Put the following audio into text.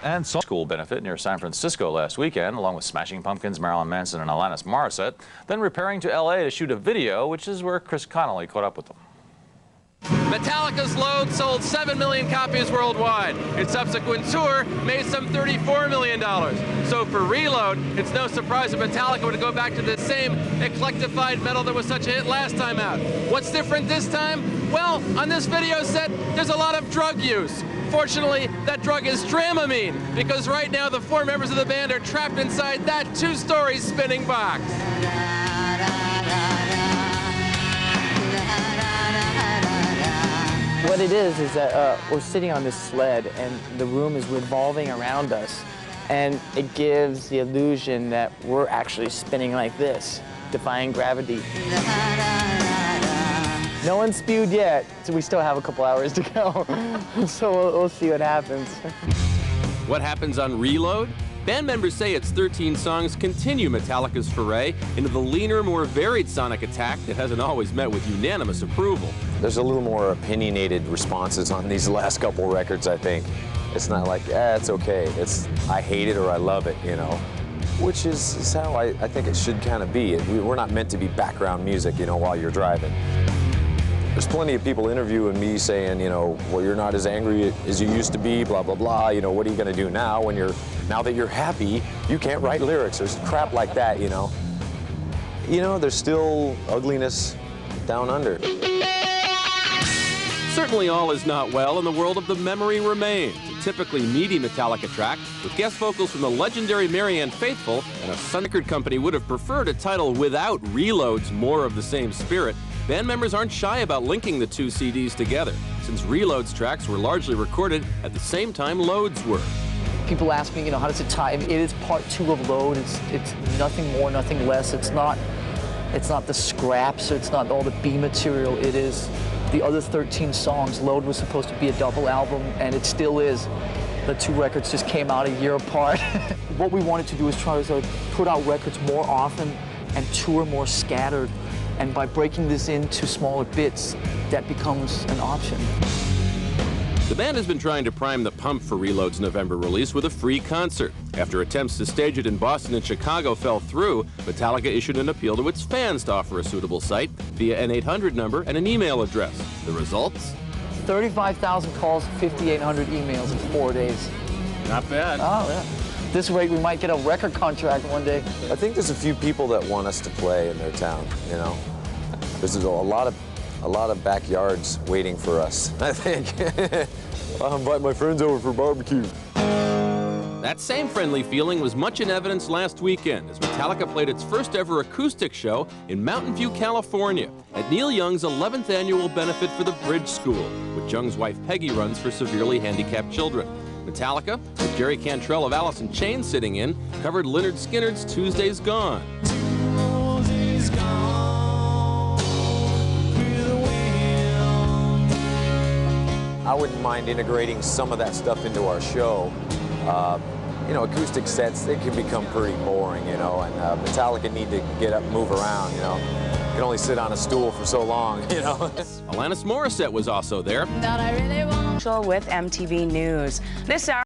And school benefit near San Francisco last weekend, along with Smashing Pumpkins, Marilyn Manson, and Alanis Morissette, then repairing to L.A. to shoot a video, which is where Chris Connolly caught up with them. Metallica's Load sold 7 million copies worldwide. Its subsequent tour made some $34 million. So for Reload, it's no surprise that Metallica would go back to the same eclectified metal that was such a hit last time out. What's different this time? Well, on this video set, there's a lot of drug use. Fortunately, that drug is Dramamine, because right now the 4 members of the band are trapped inside that 2-story spinning box. What it is that we're sitting on this sled and the room is revolving around us, and it gives the illusion that we're actually spinning like this, defying gravity. No one's spewed yet, so we still have a couple hours to go. So we'll see what happens. What happens on Reload? Band members say its 13 songs continue Metallica's foray into the leaner, more varied sonic attack that hasn't always met with unanimous approval. There's a little more opinionated responses on these last couple records, I think. It's not like, it's okay. It's, I hate it or I love it, you know, which is how I think it should kind of be. We're not meant to be background music, you know, while you're driving. There's plenty of people interviewing me saying, you know, well, you're not as angry as you used to be, blah, blah, blah. You know, what are you going to do now now that you're happy, you can't write lyrics. There's crap like that, you know. You know, there's still ugliness down under. Certainly all is not well in the world of The Memory Remains, a typically meaty Metallica track with guest vocals from the legendary Marianne Faithfull, and a Sun record company would have preferred a title without Reload's More of the Same Spirit. Band members aren't shy about linking the 2 CDs together, since Reload's tracks were largely recorded at the same time Load's were. People ask me, you know, how does it tie? It is part 2 of Load. It's nothing more, nothing less. It's not the scraps, it's not all the B material. It is the other 13 songs. Load was supposed to be a double album, and it still is. The 2 records just came out a year apart. What we wanted to do is try to put out records more often and tour more scattered. And by breaking this into smaller bits, that becomes an option. The band has been trying to prime the pump for Reload's November release with a free concert. After attempts to stage it in Boston and Chicago fell through, Metallica issued an appeal to its fans to offer a suitable site via an 800 number and an email address. The results? 35,000 calls, 5,800 emails in 4 days. Not bad. Oh, yeah. This rate, we might get a record contract one day. I think there's a few people that want us to play in their town, you know. There's a lot of backyards waiting for us, I think. I'll invite my friends over for barbecue. That same friendly feeling was much in evidence last weekend as Metallica played its first ever acoustic show in Mountain View, California, at Neil Young's 11th annual benefit for the Bridge School, which Young's wife Peggy runs for severely handicapped children. Metallica, with Jerry Cantrell of Alice in Chains sitting in, covered Lynyrd Skynyrd's Tuesday's Gone. I wouldn't mind integrating some of that stuff into our show. You know, acoustic sets, they can become pretty boring, you know, and Metallica need to get up and move around, you know. You can only sit on a stool for so long, you know. Alanis Morissette was also there. With MTV News. This hour